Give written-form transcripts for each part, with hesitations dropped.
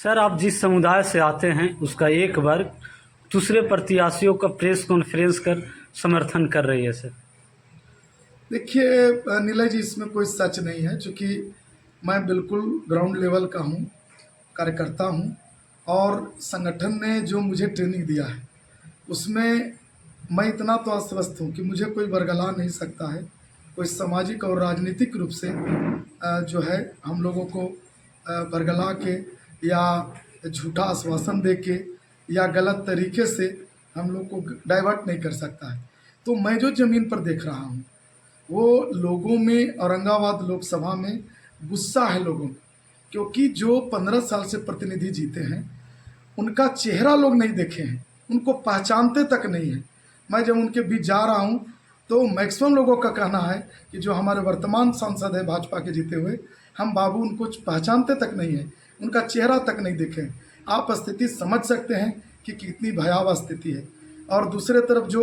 Sir, आप जिस समुदाय से आते हैं उसका एक वर्ग दूसरे प्रत्याशियों का प्रेस कॉन्फ्रेंस कर समर्थन कर रही है सर। देखिए नीलय जी, इसमें कोई सच नहीं है, क्योंकि मैं बिल्कुल ग्राउंड लेवल का हूँ, कार्यकर्ता हूँ। और संगठन ने जो मुझे ट्रेनिंग दिया है उसमें मैं इतना तो आश्वस्त हूँ कि मुझे कोई बरगला नहीं सकता है। कोई सामाजिक और राजनीतिक रूप से जो है हम लोगों को बरगला के या झूठा आश्वासन दे के या गलत तरीके से हम लोग को डाइवर्ट नहीं कर सकता है। तो मैं जो ज़मीन पर देख रहा हूँ वो लोगों में, औरंगाबाद लोकसभा में गुस्सा है लोगों में, क्योंकि जो 15 साल से प्रतिनिधि जीते हैं उनका चेहरा लोग नहीं देखे हैं, उनको पहचानते तक नहीं है। मैं जब उनके बीच जा रहा हूँ तो मैक्सिमम लोगों का कहना है कि जो हमारे वर्तमान सांसद है भाजपा के जीते हुए, हम बाबू उनको पहचानते तक नहीं है, उनका चेहरा तक नहीं देखे। आप स्थिति समझ सकते हैं कि कितनी भयावह स्थिति है। और दूसरे तरफ जो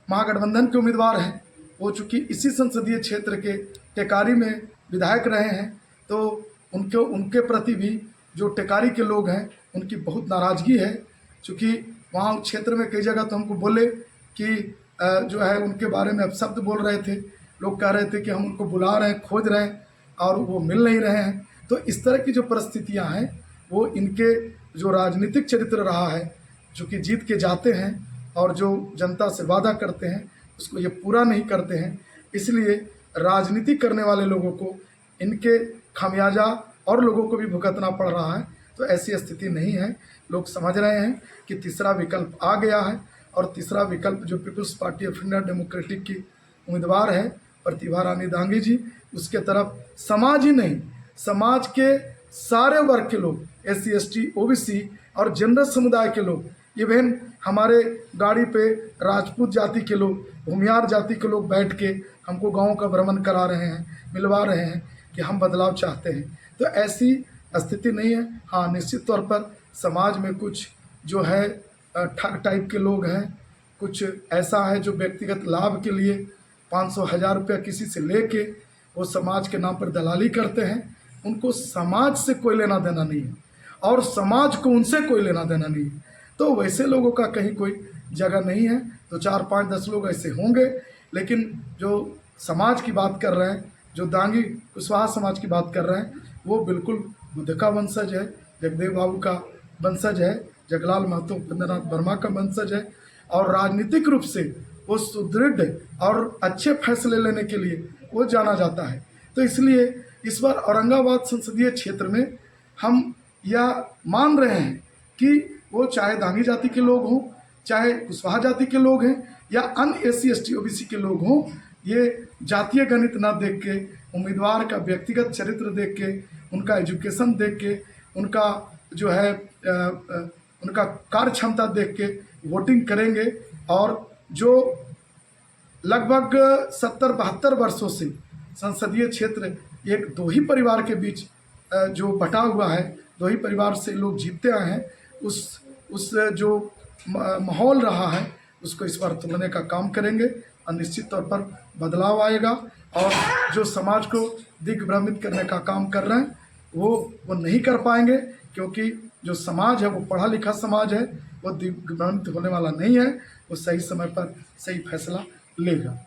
महागठबंधन के उम्मीदवार हैं वो चूँकि इसी संसदीय क्षेत्र के टेकारी में विधायक रहे हैं, तो उनके प्रति भी जो टेकारी के लोग हैं उनकी बहुत नाराज़गी है। चूँकि वहाँ क्षेत्र में कई जगह तो हमको बोले कि जो है उनके बारे में अपशब्द बोल रहे थे, लोग कह रहे थे कि हम उनको बुला रहे हैं, खोज रहे हैं और वो मिल नहीं रहे हैं। तो इस तरह की जो परिस्थितियाँ हैं वो इनके जो राजनीतिक चरित्र रहा है, चूँकि जीत के जाते हैं और जो जनता से वादा करते हैं उसको ये पूरा नहीं करते हैं, इसलिए राजनीति करने वाले लोगों को इनके खामियाजा और लोगों को भी भुगतना पड़ रहा है। तो ऐसी स्थिति नहीं है, लोग समझ रहे हैं कि तीसरा विकल्प आ गया है। और तीसरा विकल्प जो people's party of India democratic की उम्मीदवार है प्रतिभा रानी दांगी जी, उसके तरफ समाज ही नहीं, समाज के सारे वर्ग के लोग, SC ST OBC और जनरल समुदाय के लोग, इवन हमारे गाड़ी पे राजपूत जाति के लोग, भूमियार जाति के लोग बैठ के हमको गाँव का भ्रमण करा रहे हैं, मिलवा रहे हैं कि हम बदलाव चाहते हैं। तो ऐसी स्थिति नहीं है। हाँ, निश्चित तौर पर समाज में कुछ जो है ठग टाइप के लोग हैं, कुछ ऐसा है जो व्यक्तिगत लाभ के लिए 500-1000 रुपया किसी से लेके वो समाज के नाम पर दलाली करते हैं। उनको समाज से कोई लेना देना नहीं है और समाज को उनसे कोई लेना देना नहीं है। तो वैसे लोगों का कहीं कोई जगह नहीं है। तो 4, 5, 10 लोग ऐसे होंगे, लेकिन जो समाज की बात कर रहे हैं, जो दांगी कुशवाहा समाज की बात कर रहे हैं, वो बिल्कुल बुद्ध का वंशज है, जगदेव बाबू का वंशज है, जगलाल महतो उपेंद्रनाथ वर्मा का वंशज है। और राजनीतिक रूप से वो सुदृढ़ और अच्छे फैसले लेने के लिए वो जाना जाता है। तो इसलिए इस बार औरंगाबाद संसदीय क्षेत्र में हम यह मान रहे हैं कि वो चाहे दांगी जाति के लोग हों, चाहे कुशवाहा जाति के लोग हैं या अन्य SC ST OBC के लोग हों, ये जातीय गणित ना देख के, उम्मीदवार का व्यक्तिगत चरित्र देख के, उनका एजुकेशन देख के, उनका जो है उनका कार्य क्षमता देख के वोटिंग करेंगे। और जो लगभग 70-72 वर्षों से संसदीय क्षेत्र एक दो ही परिवार के बीच जो बटा हुआ है, दो ही परिवार से लोग जीतते आए हैं, उस जो माहौल रहा है उसको इस बार तोड़ने का काम करेंगे और निश्चित तौर पर बदलाव आएगा। और जो समाज को दिग्भ्रमित करने का काम कर रहे हैं वो नहीं कर पाएंगे, क्योंकि जो समाज है वो पढ़ा लिखा समाज है, वो दिग्भ्रमित होने वाला नहीं है, वो सही समय पर सही फैसला लेगा।